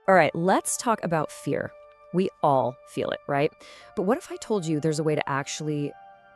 All right, let's talk about fear. We all feel it, right? But what if I told you there's a way to actually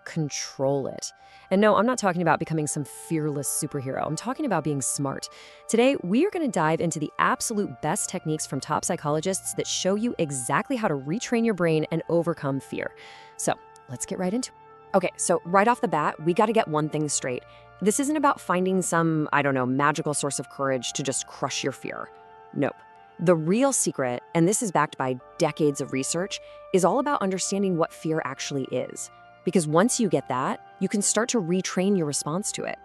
control it? And no, I'm not talking about becoming some fearless superhero. I'm talking about being smart. Today, we are going to dive into the absolute best techniques from top psychologists that show you exactly how to retrain your brain and overcome fear. So let's get right into it. Okay, so right off the bat, we got to get one thing straight. This isn't about finding some, I don't know, magical source of courage to just crush your fear. Nope. The real secret, and this is backed by decades of research, is all about understanding what fear actually is. Because once you get that, you can start to retrain your response to it.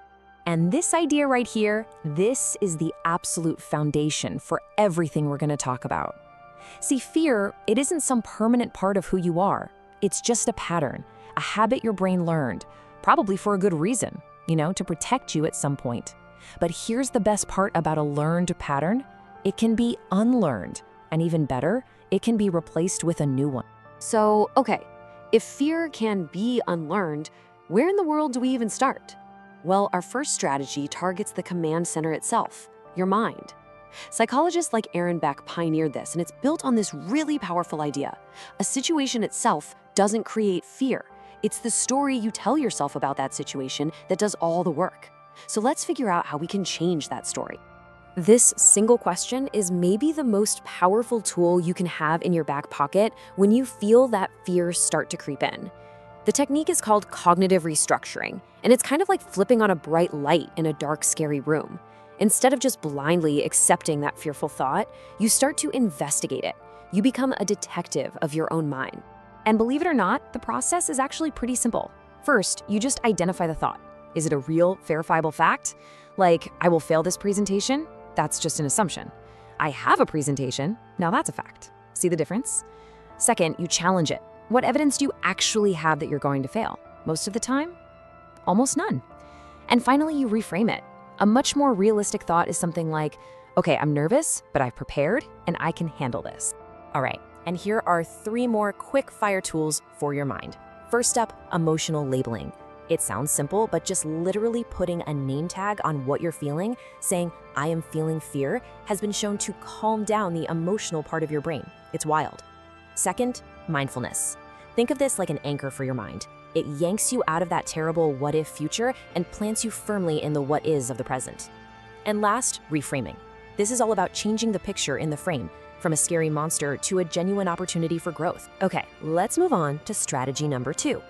And this idea right here, this is the absolute foundation for everything we're going to talk about. See, fear, it isn't some permanent part of who you are. It's just a pattern, a habit your brain learned, probably for a good reason, to protect you at some point. But here's the best part about a learned pattern. It can be unlearned, and even better, it can be replaced with a new one. So, okay, if fear can be unlearned, where in the world do we even start? Well, our first strategy targets the command center itself, your mind. Psychologists like Aaron Beck pioneered this, and it's built on this really powerful idea. A situation itself doesn't create fear. It's the story you tell yourself about that situation that does all the work. So let's figure out how we can change that story. This single question is maybe the most powerful tool you can have in your back pocket when you feel that fear start to creep in. The technique is called cognitive restructuring, and it's kind of like flipping on a bright light in a dark, scary room. Instead of just blindly accepting that fearful thought, you start to investigate it. You become a detective of your own mind. And believe it or not, the process is actually pretty simple. First, you just identify the thought. Is it a real, verifiable fact? Like, I will fail this presentation? That's just an assumption. I have a presentation, now that's a fact. See the difference? Second, you challenge it. What evidence do you actually have that you're going to fail? Most of the time? Almost none. And finally, you reframe it. A much more realistic thought is something like, okay, I'm nervous, but I've prepared and I can handle this. All right, and here are 3 more quick fire tools for your mind. First up, emotional labeling. It sounds simple, but just literally putting a name tag on what you're feeling, saying, I am feeling fear, has been shown to calm down the emotional part of your brain. It's wild. Second, mindfulness. Think of this like an anchor for your mind. It yanks you out of that terrible what-if future and plants you firmly in the what is of the present. And last, reframing. This is all about changing the picture in the frame, from a scary monster to a genuine opportunity for growth. Okay, let's move on to strategy number 2.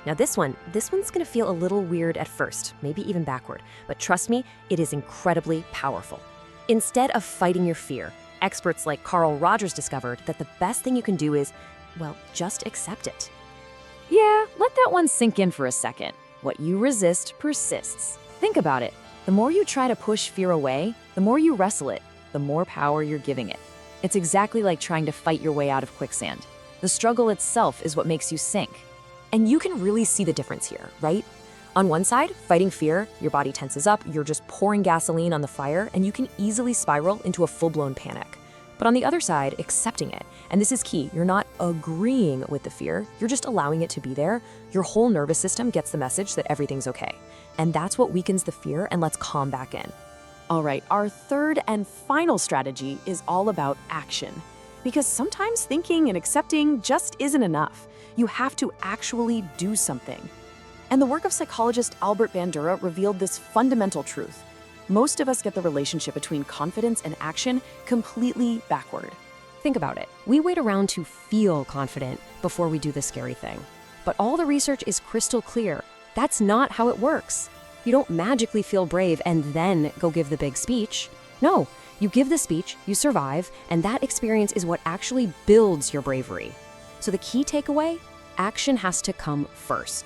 Now this one's gonna feel a little weird at first, maybe even backward, but trust me, it is incredibly powerful. Instead of fighting your fear, experts like Carl Rogers discovered that the best thing you can do is, well, just accept it. Yeah, let that one sink in for a second. What you resist persists. Think about it. The more you try to push fear away, the more you wrestle it, the more power you're giving it. It's exactly like trying to fight your way out of quicksand. The struggle itself is what makes you sink. And you can really see the difference here, right? On one side, fighting fear, your body tenses up, you're just pouring gasoline on the fire, and you can easily spiral into a full-blown panic. But on the other side, accepting it, and this is key, you're not agreeing with the fear, you're just allowing it to be there. Your whole nervous system gets the message that everything's okay. And that's what weakens the fear and lets calm back in. All right, our third and final strategy is all about action. Because sometimes thinking and accepting just isn't enough. You have to actually do something. And the work of psychologist Albert Bandura revealed this fundamental truth. Most of us get the relationship between confidence and action completely backward. Think about it. We wait around to feel confident before we do the scary thing. But all the research is crystal clear. That's not how it works. You don't magically feel brave and then go give the big speech. No, you give the speech, you survive, and that experience is what actually builds your bravery. So the key takeaway, action has to come first.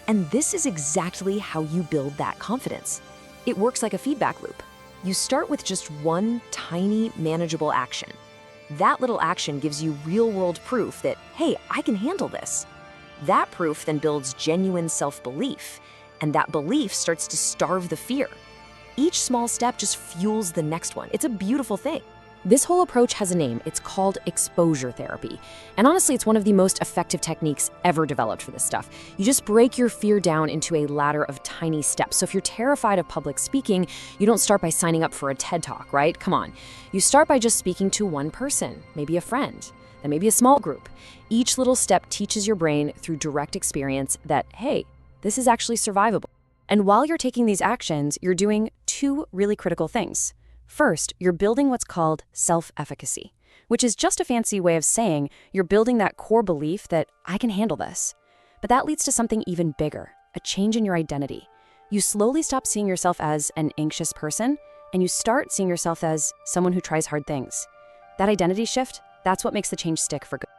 And this is exactly how you build that confidence. It works like a feedback loop. You start with just one tiny, manageable action. That little action gives you real-world proof that, hey, I can handle this. That proof then builds genuine self-belief, and that belief starts to starve the fear. Each small step just fuels the next one. It's a beautiful thing. This whole approach has a name. It's called exposure therapy. And honestly, it's one of the most effective techniques ever developed for this stuff. You just break your fear down into a ladder of tiny steps. So if you're terrified of public speaking, you don't start by signing up for a TED Talk, right? Come on. You start by just speaking to one person, maybe a friend, then maybe a small group. Each little step teaches your brain through direct experience that, hey, this is actually survivable. And while you're taking these actions, you're doing two really critical things. First, you're building what's called self-efficacy, which is just a fancy way of saying you're building that core belief that I can handle this. But that leads to something even bigger, a change in your identity. You slowly stop seeing yourself as an anxious person, and you start seeing yourself as someone who tries hard things. That identity shift, that's what makes the change stick for good.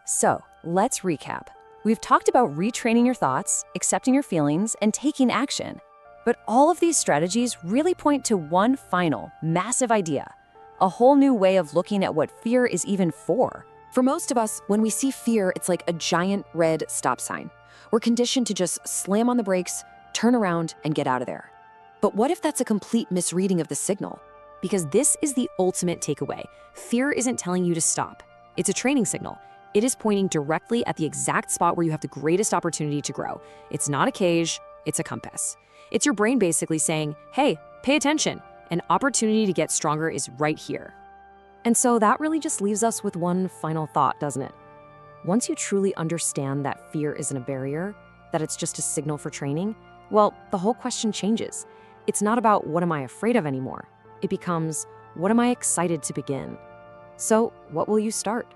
So, let's recap. We've talked about retraining your thoughts, accepting your feelings, and taking action. But all of these strategies really point to one final, massive idea, a whole new way of looking at what fear is even for. For most of us, when we see fear, it's like a giant red stop sign. We're conditioned to just slam on the brakes, turn around, and get out of there. But what if that's a complete misreading of the signal? Because this is the ultimate takeaway. Fear isn't telling you to stop. It's a training signal. It is pointing directly at the exact spot where you have the greatest opportunity to grow. It's not a cage, it's a compass. It's your brain basically saying, hey, pay attention. An opportunity to get stronger is right here. And so that really just leaves us with one final thought, doesn't it? Once you truly understand that fear isn't a barrier, that it's just a signal for training, well, the whole question changes. It's not about what am I afraid of anymore. It becomes, what am I excited to begin? So what will you start?